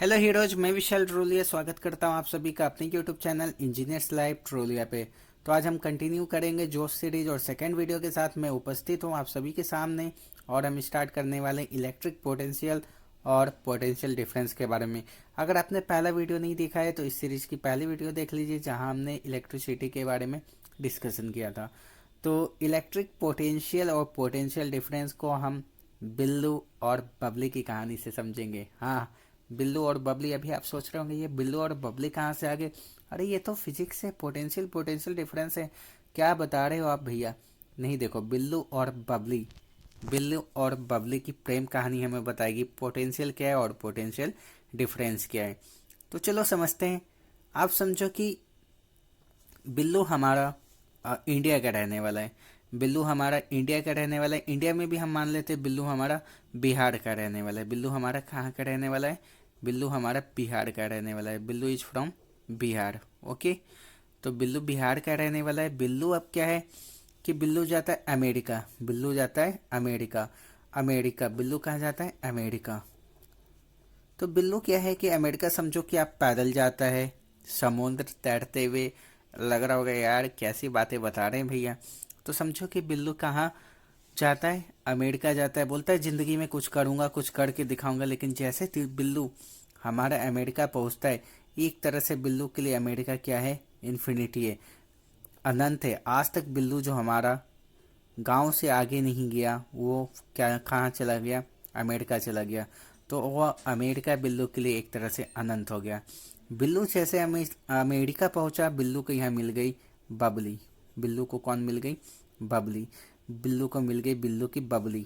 Hello heroes, मैं विशाल ट्रोलिया स्वागत करता हूं आप सभी का अपने यूट्यूब चैनल इंजीनियर्स लाइव ट्रोलिया पे। तो आज हम कंटिन्यू करेंगे जोश सीरीज और सेकंड वीडियो के साथ मैं उपस्थित हूं आप सभी के सामने। और हम स्टार्ट करने वाले इलेक्ट्रिक पोटेंशियल और पोटेंशियल डिफरेंस के बारे में। अगर आपने पहला वीडियो नहीं देखा है तो इस सीरीज की पहली वीडियो देख लीजिए, जहाँ हमने इलेक्ट्रिसिटी के बारे में डिस्कशन किया था। तो इलेक्ट्रिक पोटेंशियल और पोटेंशियल डिफरेंस को हम बिल्लू और बबली की कहानी से समझेंगे। हाँ, बिल्लू और बबली। अभी आप सोच रहे होंगे ये बिल्लू और बबली कहाँ से आ गए। अरे ये तो फिजिक्स है, पोटेंशियल पोटेंशियल डिफरेंस है। क्या बता रहे हो आप भैया। नहीं, देखो, बिल्लू और बबली की प्रेम कहानी हमें बताएगी पोटेंशियल क्या है और पोटेंशियल डिफरेंस क्या है। तो चलो समझते हैं। आप समझो कि बिल्लू हमारा इंडिया का रहने वाला है। बिल्लू हमारा इंडिया का रहने वाला है। इंडिया में भी हम मान लेते हैं बिल्लू हमारा बिहार का रहने वाला है। बिल्लू हमारा कहाँ का रहने वाला है? बिल्लू हमारा बिहार का रहने वाला है। Billu is from Bihar. Okay, तो बिल्लू बिहार का रहने वाला है। बिल्लू अब क्या है कि बिल्लू जाता है अमेरिका। बिल्लू जाता है अमेरिका। अमेरिका बिल्लू कहाँ जाता है? अमेरिका। तो बिल्लू क्या है कि अमेरिका समझो कि आप पैदल जाता है समुद्र तैरते हुए। लग रहा होगा यार कैसी बातें बता रहे हैं भैया। तो समझो कि बिल्लू कहाँ जाता है? अमेरिका जाता है। बोलता है जिंदगी में कुछ करूंगा, कुछ करके दिखाऊंगा। लेकिन जैसे बिल्लू हमारा अमेरिका पहुंचता है, एक तरह से बिल्लू के लिए अमेरिका क्या है? इन्फिनिटी है, अनंत है। आज तक बिल्लू जो हमारा गांव से आगे नहीं गया, वो क्या कहाँ चला गया? अमेरिका चला गया। तो वह अमेरिका बिल्लू के लिए एक तरह से अनंत हो गया। बिल्लू जैसे अमेरिका पहुंचा, बिल्लू को यहाँ मिल गई बबली। बिल्लू को कौन मिल गई? बबली। बिल्लू को मिल गई बिल्लू की बबली।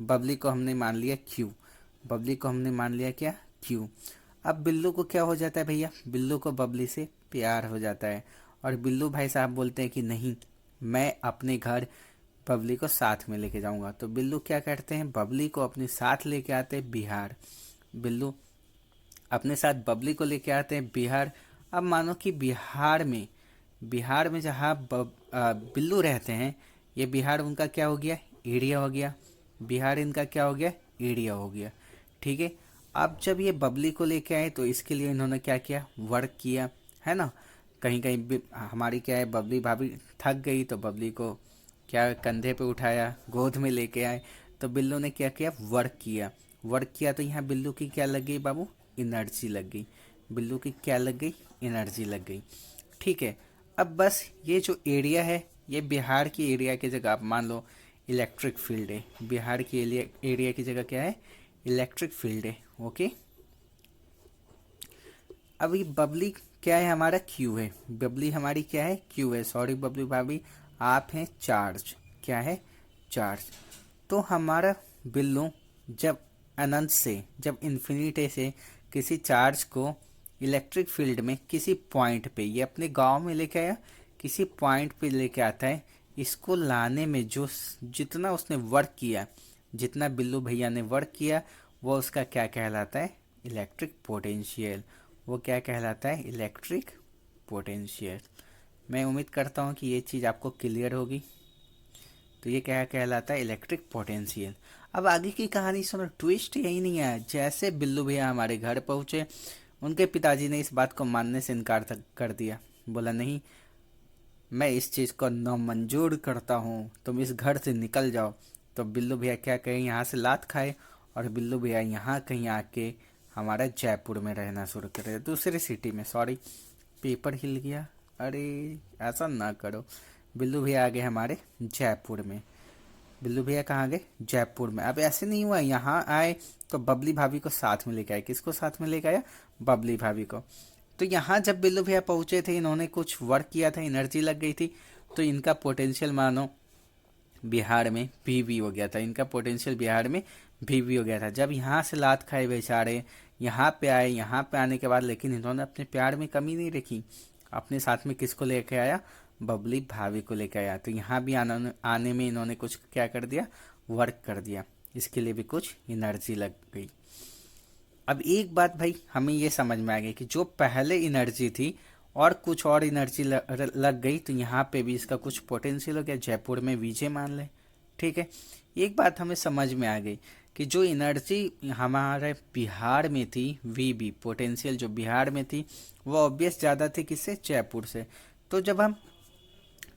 बबली को हमने मान लिया क्यू। बबली को हमने मान लिया क्या? क्यू। अब बिल्लू को क्या हो जाता है भैया? बिल्लू को बबली से प्यार हो जाता है। और बिल्लू भाई साहब बोलते हैं कि नहीं, मैं अपने घर बबली को साथ में लेके जाऊंगा। तो बिल्लू क्या करते हैं? बबली को अपने साथ लेके आते हैं बिहार। बिल्लू अपने साथ बबली को लेके आते हैं बिहार। अब मानो कि बिहार में जहाँ बिल्लू रहते हैं, ये बिहार उनका क्या हो गया? एरिया हो गया। बिहार इनका क्या हो गया? एरिया हो गया। ठीक है। अब जब ये बबली को लेके आए तो इसके लिए इन्होंने क्या किया? वर्क किया, है ना। कहीं कहीं हमारी क्या है, बबली भाभी थक गई तो बबली को क्या कंधे पे उठाया, गोद में लेके आए। तो बिल्लू ने क्या किया? वर्क किया। वर्क किया तो यहाँ बिल्लू की क्या लग गई बाबू? एनर्जी लग गई। बिल्लू की क्या लग गई? एनर्जी लग गई। ठीक है। अब बस ये जो एरिया है, ये बिहार की एरिया की जगह आप मान लो इलेक्ट्रिक फील्ड है। बिहार की एरिया की जगह क्या है? इलेक्ट्रिक फील्ड है। ओके। अब ये बबली क्या है? हमारा क्यू है। बबली हमारी क्या है? क्यू है। सॉरी बबली भाभी, आप हैं चार्ज। क्या है? चार्ज। तो हमारा बिल्लू जब अनंत से, जब इन्फिनिटी से किसी चार्ज को इलेक्ट्रिक फील्ड में किसी पॉइंट पे, ये अपने गांव में लेके आया, किसी पॉइंट पे लेके आता है। इसको लाने में जो जितना उसने वर्क किया, जितना बिल्लू भैया ने वर्क किया, वो उसका क्या कहलाता है? Electric potential. वो क्या कहलाता है? Electric potential. मैं उम्मीद करता हूँ कि ये चीज़ आपको क्लियर होगी। तो ये क्या कहलाता है? Electric potential. अब आगे की कहानी सुनो, ट्विस्ट यही नहीं है। जैसे बिल्लू भैया हमारे घर पहुंचे, उनके पिताजी ने इस बात को मानने से इनकार कर दिया। बोला नहीं, मैं इस चीज़ को नामंजूर करता हूँ, तुम इस घर से निकल जाओ। तो बिल्लू भैया क्या कहें, यहाँ से लात खाए और बिल्लू भैया यहाँ कहीं आके हमारा जयपुर में रहना शुरू करे, दूसरी सिटी में। सॉरी, पेपर हिल गया। अरे ऐसा ना करो। बिल्लू भैया आ गए हमारे जयपुर में। बिल्लू भैया कहाँ गए? जयपुर में। अब ऐसे नहीं हुआ, यहाँ आए तो बबली भाभी को साथ में लेके आए। किसको साथ में लेके आया? बबली भाभी को। तो यहाँ जब बिल्लू भैया पहुंचे थे, इन्होंने कुछ वर्क किया था, एनर्जी लग गई थी। तो इनका पोटेंशियल मानो बिहार में भीवी हो गया था। इनका पोटेंशियल बिहार में भीवी हो गया था। जब यहाँ से लात खाए बेचारे, यहाँ पे आए। यहाँ पे आने के बाद लेकिन इन्होंने अपने प्यार में कमी नहीं रखी। अपने साथ में किसको लेके आया? बबली भाभी को लेके आया। तो यहाँ भी आने में इन्होंने कुछ क्या कर दिया? वर्क कर दिया। इसके लिए भी कुछ एनर्जी लग गई। अब एक बात भाई हमें ये समझ में आ गई कि जो पहले एनर्जी थी और कुछ और एनर्जी लग गई, तो यहाँ पे भी इसका कुछ पोटेंशियल हो गया। जयपुर में वीजे मान ले। ठीक है। एक बात हमें समझ में आ गई, कि जो एनर्जी हमारे बिहार में थी, वीबी पोटेंशियल जो बिहार में थी, वो ऑब्वियस ज़्यादा थी किससे, जयपुर से। तो जब हम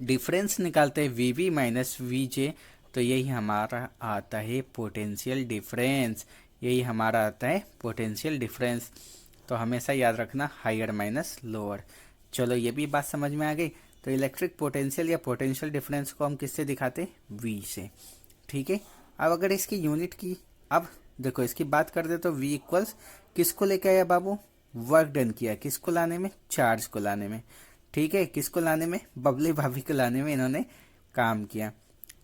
डिफरेंस निकालते हैं वीवी माइनस वीजे, तो यही हमारा आता है पोटेंशियल डिफरेंस, यही हमारा आता है पोटेंशियल डिफरेंस। तो हमेशा याद रखना हायर माइनस लोअर। चलो ये भी बात समझ में आ गई। तो इलेक्ट्रिक पोटेंशियल या पोटेंशियल डिफरेंस को हम किससे दिखाते, वी से। ठीक है, अब अगर इसकी यूनिट की, अब देखो इसकी बात कर दे तो वी इक्वल्स किसको लेके आया बाबू, वर्क डन किया, किसको लाने में, चार्ज को लाने में। ठीक है, किसको लाने में, बबली भाभी को लाने में इन्होंने काम किया।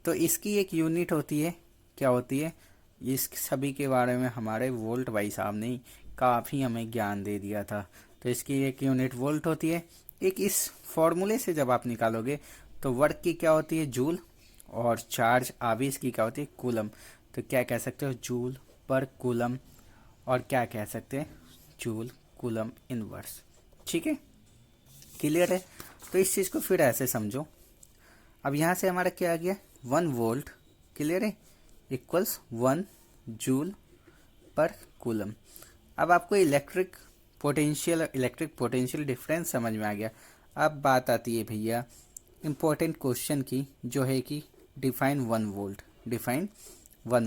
तो इसकी एक यूनिट होती है, क्या होती है, इस सभी के बारे में हमारे वोल्ट भाई साहब ने काफ़ी हमें ज्ञान दे दिया था। तो इसकी एक यूनिट वोल्ट होती है। एक इस फॉर्मूले से जब आप निकालोगे तो वर्क की क्या होती है, जूल, और चार्ज आवेश की क्या होती है, कूलम। तो क्या कह सकते हो, जूल पर कूलम, और क्या कह सकते हैं, जूल कूलम इनवर्स। ठीक है, क्लियर है। तो इस चीज़ को फिर ऐसे समझो, अब यहाँ से हमारा क्या आ गया, 1 वोल्ट, क्लियर है, इक्वल्स 1 जूल पर कूलम। अब आपको इलेक्ट्रिक पोटेंशियल डिफरेंस समझ में आ गया। अब बात आती है भैया इम्पोर्टेंट क्वेश्चन की, जो है कि डिफाइन 1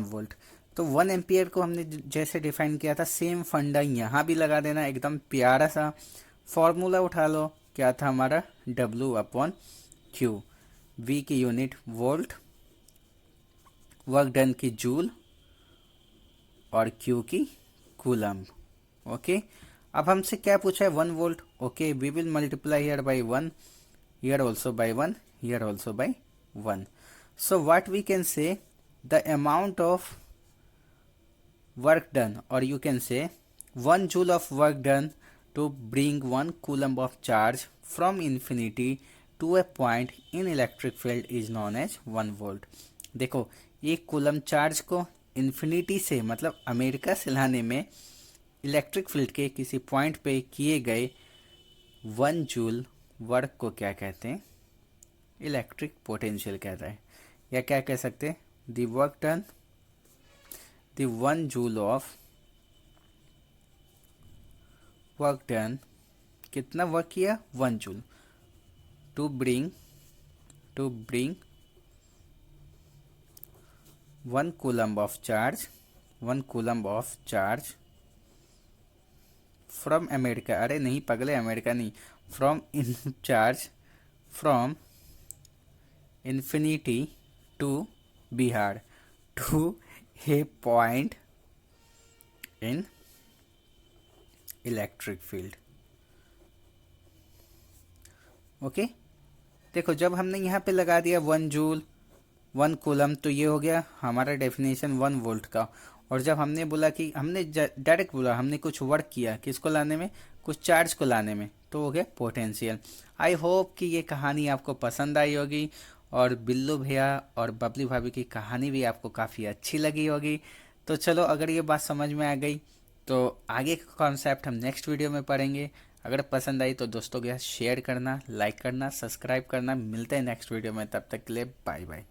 वोल्ट। तो 1 एम्पियर को हमने जैसे डिफाइन किया था, सेम फंडा यहाँ भी लगा देना, एकदम प्यारा सा फॉर्मूला उठा लो। क्या था हमारा, W/Q, V की यूनिट वोल्ट, वर्क डन की जूल, और Q की कूलम। ओके, अब हमसे क्या पूछा है, 1 volt. Okay, we will multiply here by 1, here also by 1, here also by 1। So what we can say, the amount of work done, और you can say 1 joule of work done to bring 1 coulomb of charge from infinity to a point in electric field is known as 1 volt। देखो, ये coulomb charge को infinity से, मतलब America से लाने में electric field के किसी पॉइंट पे किए गए 1 जूल वर्क को क्या कहते हैं, इलेक्ट्रिक पोटेंशियल कहता है। या क्या कह सकते हैं, the work done, the 1 joule of work done, कितना वर्क किया, 1 joule, to bring 1 coulomb of charge from America, अरे नहीं पगले, अमेरिका नहीं, from infinity to Bihar to a point in electric field. Okay, देखो जब हमने यहाँ पे लगा दिया 1 जूल 1 कूलम, तो ये हो गया हमारा डेफिनेशन 1 वोल्ट का। और जब हमने बोला कि हमने डायरेक्ट बोला, हमने कुछ वर्क किया किसको लाने में, कुछ चार्ज को लाने में, तो हो गया पोटेंशियल। आई होप कि ये कहानी आपको पसंद आई होगी, और बिल्लू भैया और बबली भाभी की कहानी भी आपको काफ़ी अच्छी लगी होगी। तो चलो, अगर ये बात समझ में आ गई तो आगे का कॉन्सेप्ट हम नेक्स्ट वीडियो में पढ़ेंगे। अगर पसंद आई तो दोस्तों के साथ शेयर करना, लाइक करना, सब्सक्राइब करना। मिलते हैं नेक्स्ट वीडियो में, तब तक के लिए बाय बाय।